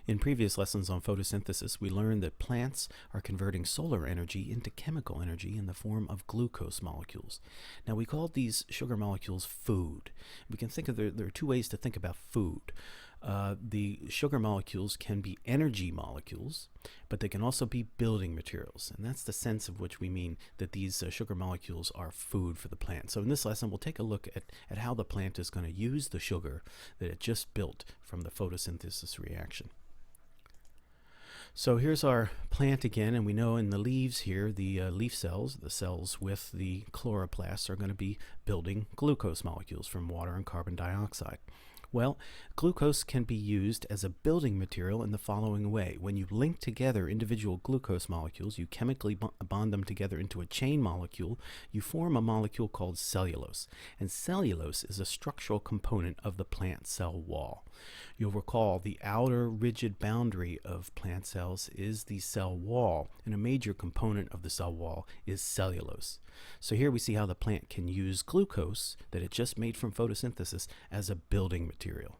In previous lessons on photosynthesis, we learned that plants are converting solar energy into chemical energy in the form of glucose molecules. Now, we call these sugar molecules food. We can think of there are two ways to think about food. The sugar molecules can be energy molecules, but they can also be building materials. And that's the sense of which we mean that these sugar molecules are food for the plant. So in this lesson, we'll take a look at how the plant is going to use the sugar that it just built from the photosynthesis reaction. So here's our plant again, and we know in the leaves here, the leaf cells, the cells with the chloroplasts, are going to be building glucose molecules from water and carbon dioxide. Well, glucose can be used as a building material in the following way. When you link together individual glucose molecules, you chemically bond them together into a chain molecule, you form a molecule called cellulose. And cellulose is a structural component of the plant cell wall. You'll recall the outer rigid boundary of plant cells is the cell wall, and a major component of the cell wall is cellulose. So here we see how the plant can use glucose that it just made from photosynthesis as a building material.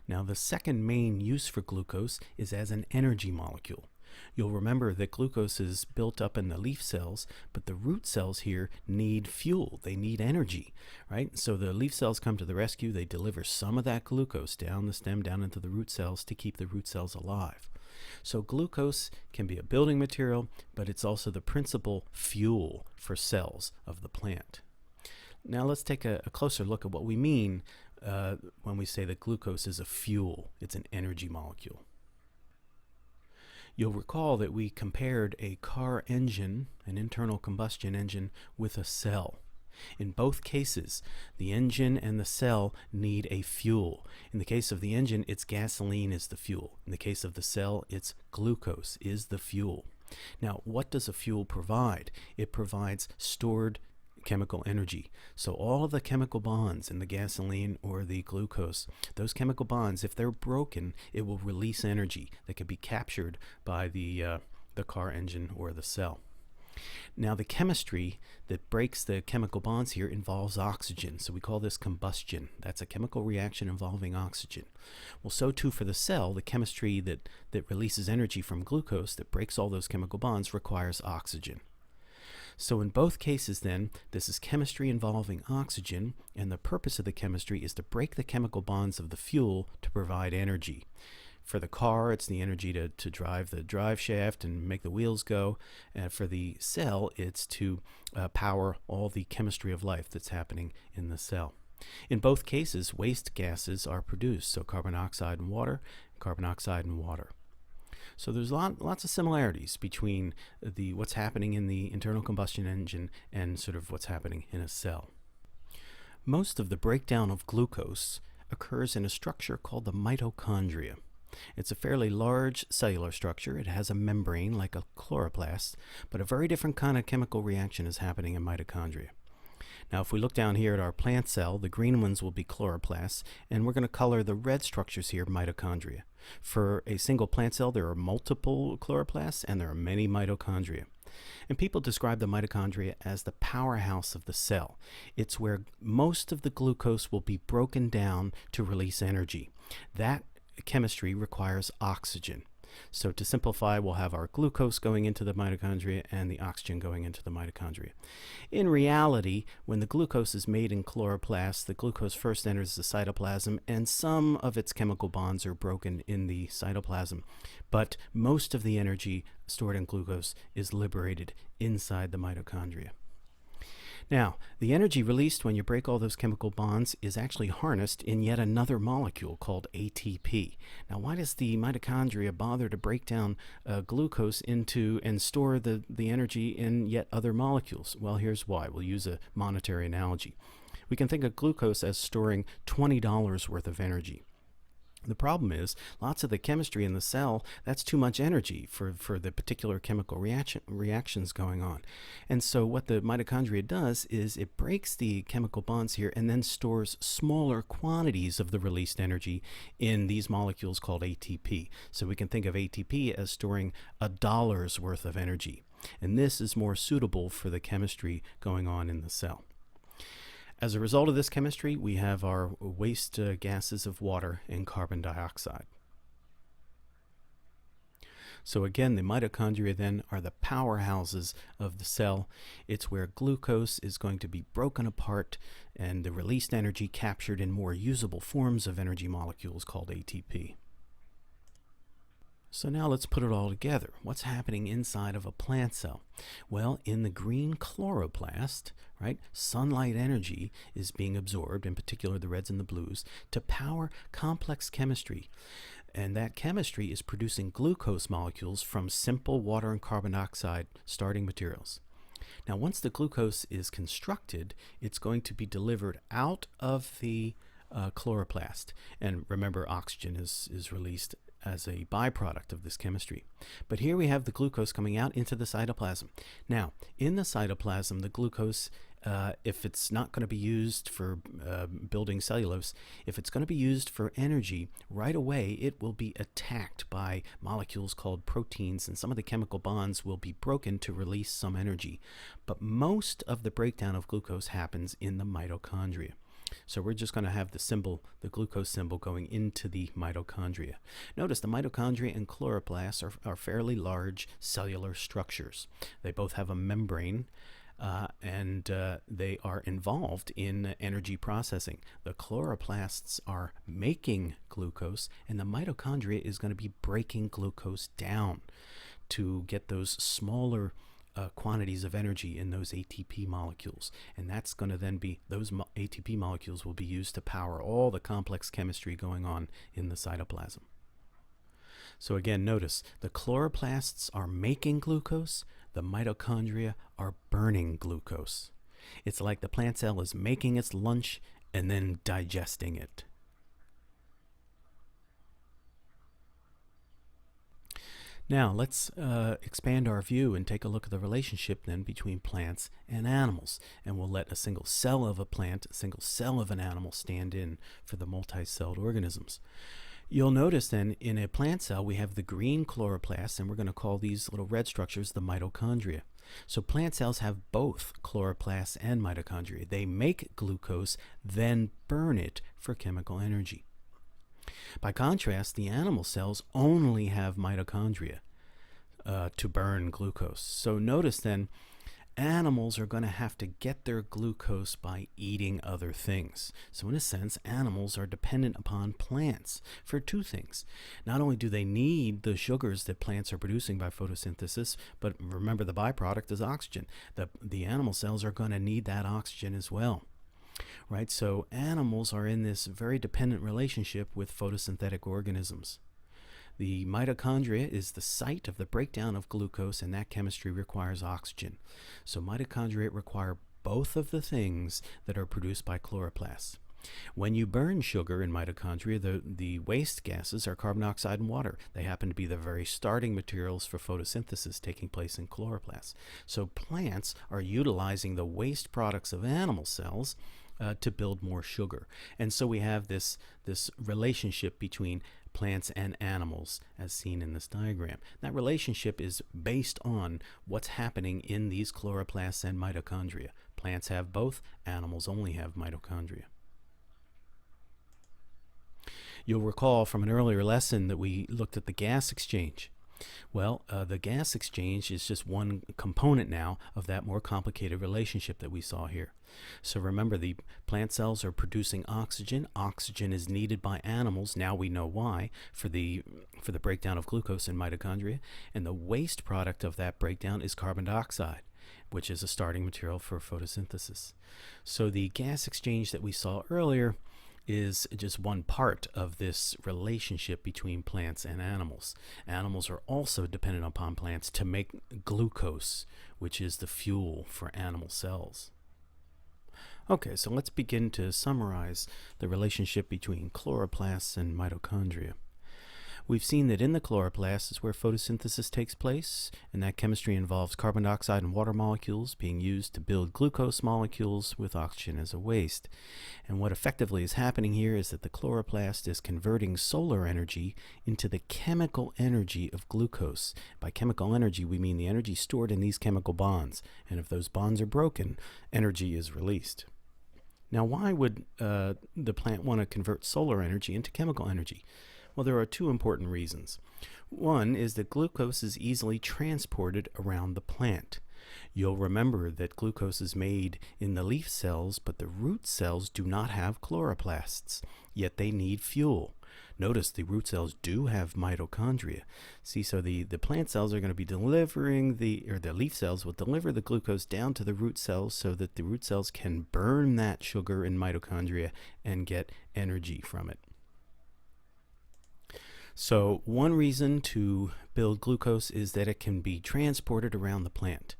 Now, the second main use for glucose is as an energy molecule. You'll remember that glucose is built up in the leaf cells, but the root cells here need fuel. They need energy, right? So the leaf cells come to the rescue. They deliver some of that glucose down the stem, down into the root cells to keep the root cells alive. So glucose can be a building material, but it's also the principal fuel for cells of the plant. Now let's take a closer look at what we mean when we say that glucose is a fuel. It's an energy molecule. You'll recall that we compared a car engine, an internal combustion engine, with a cell. In both cases, the engine and the cell need a fuel. In the case of the engine, it's gasoline is the fuel. In the case of the cell, it's glucose is the fuel. Now, what does a fuel provide? It provides stored chemical energy. So all of the chemical bonds in the gasoline or the glucose, those chemical bonds, if they're broken, it will release energy that can be captured by the car engine or the cell. Now, the chemistry that breaks the chemical bonds here involves oxygen, so we call this combustion. That's a chemical reaction involving oxygen. Well, so too for the cell, the chemistry that releases energy from glucose that breaks all those chemical bonds requires oxygen. So in both cases then, this is chemistry involving oxygen, and the purpose of the chemistry is to break the chemical bonds of the fuel to provide energy. For the car, it's the energy to drive the drive shaft and make the wheels go. And for the cell, it's to power all the chemistry of life that's happening in the cell. In both cases, waste gases are produced, so carbon dioxide and water, carbon dioxide and water. So there's lots of similarities between what's happening in the internal combustion engine and sort of what's happening in a cell. Most of the breakdown of glucose occurs in a structure called the mitochondria. It's a fairly large cellular structure. It has a membrane like a chloroplast, but a very different kind of chemical reaction is happening in mitochondria. Now, if we look down here at our plant cell, the green ones will be chloroplasts, and we're going to color the red structures here mitochondria. For a single plant cell, there are multiple chloroplasts, and there are many mitochondria. And people describe the mitochondria as the powerhouse of the cell. It's where most of the glucose will be broken down to release energy. That chemistry requires oxygen. So to simplify, we'll have our glucose going into the mitochondria and the oxygen going into the mitochondria. In reality, when the glucose is made in chloroplasts, the glucose first enters the cytoplasm and some of its chemical bonds are broken in the cytoplasm. But most of the energy stored in glucose is liberated inside the mitochondria. Now, the energy released when you break all those chemical bonds is actually harnessed in yet another molecule called ATP. Now, why does the mitochondria bother to break down glucose into and store the energy in yet other molecules? Well, here's why. We'll use a monetary analogy. We can think of glucose as storing $20 worth of energy. The problem is, lots of the chemistry in the cell, that's too much energy for the particular chemical reactions going on. And so what the mitochondria does is it breaks the chemical bonds here and then stores smaller quantities of the released energy in these molecules called ATP. So we can think of ATP as storing $1 worth of energy. And this is more suitable for the chemistry going on in the cell. As a result of this chemistry, we have our waste gases of water and carbon dioxide. So again, the mitochondria then are the powerhouses of the cell. It's where glucose is going to be broken apart and the released energy captured in more usable forms of energy molecules called ATP. So now let's put it all together. What's happening inside of a plant cell? Well, in the green chloroplast, right, sunlight energy is being absorbed, in particular the reds and the blues, to power complex chemistry. And that chemistry is producing glucose molecules from simple water and carbon dioxide starting materials. Now, once the glucose is constructed, it's going to be delivered out of the chloroplast. And remember, oxygen is released as a byproduct of this chemistry. But here we have the glucose coming out into the cytoplasm. Now, in the cytoplasm, the glucose, if it's not going to be used for building cellulose, if it's going to be used for energy, right away it will be attacked by molecules called proteins, and some of the chemical bonds will be broken to release some energy. But most of the breakdown of glucose happens in the mitochondria. So we're just going to have the symbol, the glucose symbol, going into the mitochondria. Notice the mitochondria and chloroplasts are fairly large cellular structures. They both have a membrane, and they are involved in energy processing. The chloroplasts are making glucose, and the mitochondria is going to be breaking glucose down to get those smaller quantities of energy in those ATP molecules. And that's going to then be, those ATP molecules will be used to power all the complex chemistry going on in the cytoplasm. So again, notice the chloroplasts are making glucose, the mitochondria are burning glucose. It's like the plant cell is making its lunch and then digesting it. Now let's expand our view and take a look at the relationship then between plants and animals. And we'll let a single cell of a plant, a single cell of an animal stand in for the multi-celled organisms. You'll notice then in a plant cell we have the green chloroplasts, and we're going to call these little red structures the mitochondria. So plant cells have both chloroplasts and mitochondria. They make glucose, then burn it for chemical energy. By contrast, the animal cells only have mitochondria to burn glucose. So notice then, animals are going to have to get their glucose by eating other things. So in a sense, animals are dependent upon plants for two things. Not only do they need the sugars that plants are producing by photosynthesis, but remember the byproduct is oxygen. The animal cells are going to need that oxygen as well. Right, so animals are in this very dependent relationship with photosynthetic organisms. The mitochondria is the site of the breakdown of glucose, and that chemistry requires oxygen. So mitochondria require both of the things that are produced by chloroplasts. When you burn sugar in mitochondria, the waste gases are carbon dioxide and water. They happen to be the very starting materials for photosynthesis taking place in chloroplasts. So plants are utilizing the waste products of animal cells to build more sugar. And so we have this relationship between plants and animals as seen in this diagram. That relationship is based on what's happening in these chloroplasts and mitochondria. Plants have both, animals only have mitochondria. You'll recall from an earlier lesson that we looked at the gas exchange. Well, the gas exchange is just one component now of that more complicated relationship that we saw here. So remember, the plant cells are producing oxygen. Oxygen is needed by animals. Now we know why, for the breakdown of glucose in mitochondria. And the waste product of that breakdown is carbon dioxide, which is a starting material for photosynthesis. So the gas exchange that we saw earlier is just one part of this relationship between plants and animals. Animals are also dependent upon plants to make glucose, which is the fuel for animal cells. Okay, so let's begin to summarize the relationship between chloroplasts and mitochondria. We've seen that in the chloroplast is where photosynthesis takes place, and that chemistry involves carbon dioxide and water molecules being used to build glucose molecules with oxygen as a waste. And what effectively is happening here is that the chloroplast is converting solar energy into the chemical energy of glucose. By chemical energy, we mean the energy stored in these chemical bonds, and if those bonds are broken, energy is released. Now, why would the plant want to convert solar energy into chemical energy? Well, there are two important reasons. One is that glucose is easily transported around the plant. You'll remember that glucose is made in the leaf cells, but the root cells do not have chloroplasts, yet they need fuel. Notice the root cells do have mitochondria. See, so the plant cells are going to be delivering the leaf cells will deliver the glucose down to the root cells so that the root cells can burn that sugar in mitochondria and get energy from it. So one reason to build glucose is that it can be transported around the plant.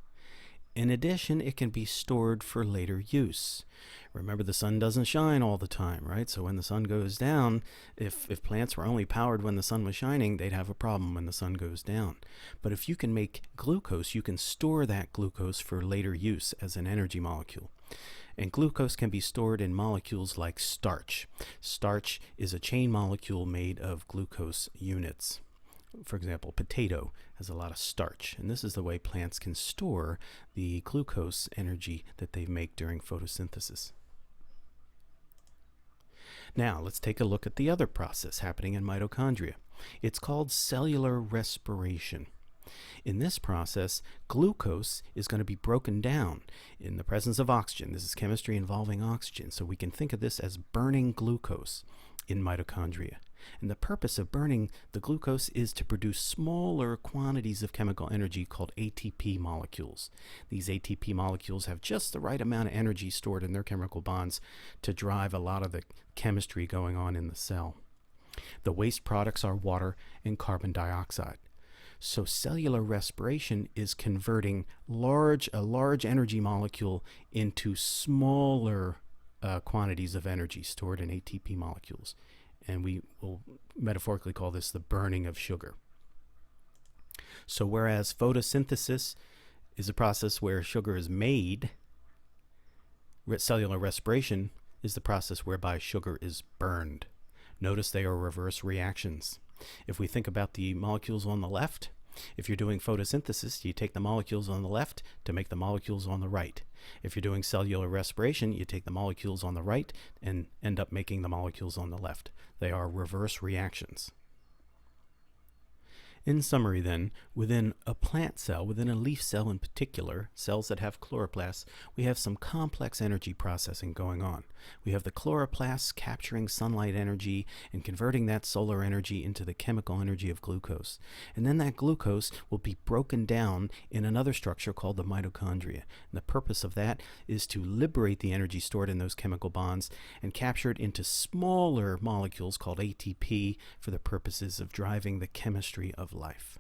In addition, it can be stored for later use. Remember, the sun doesn't shine all the time, right? So when the sun goes down, if plants were only powered when the sun was shining, they'd have a problem when the sun goes down. But if you can make glucose, you can store that glucose for later use as an energy molecule. And glucose can be stored in molecules like starch. Starch is a chain molecule made of glucose units. For example, potato has a lot of starch, and this is the way plants can store the glucose energy that they make during photosynthesis. Now, let's take a look at the other process happening in mitochondria. It's called cellular respiration. In this process, glucose is going to be broken down in the presence of oxygen. This is chemistry involving oxygen, so we can think of this as burning glucose in mitochondria. And the purpose of burning the glucose is to produce smaller quantities of chemical energy called ATP molecules. These ATP molecules have just the right amount of energy stored in their chemical bonds to drive a lot of the chemistry going on in the cell. The waste products are water and carbon dioxide. So cellular respiration is converting a large energy molecule into smaller quantities of energy stored in ATP molecules. And we will metaphorically call this the burning of sugar. So whereas photosynthesis is a process where sugar is made, cellular respiration is the process whereby sugar is burned. Notice they are reverse reactions. If we think about the molecules on the left, if you're doing photosynthesis, you take the molecules on the left to make the molecules on the right. If you're doing cellular respiration, you take the molecules on the right and end up making the molecules on the left. They are reverse reactions. In summary then, within a plant cell, within a leaf cell in particular, cells that have chloroplasts, we have some complex energy processing going on. We have the chloroplasts capturing sunlight energy and converting that solar energy into the chemical energy of glucose. And then that glucose will be broken down in another structure called the mitochondria. And the purpose of that is to liberate the energy stored in those chemical bonds and capture it into smaller molecules called ATP for the purposes of driving the chemistry of life.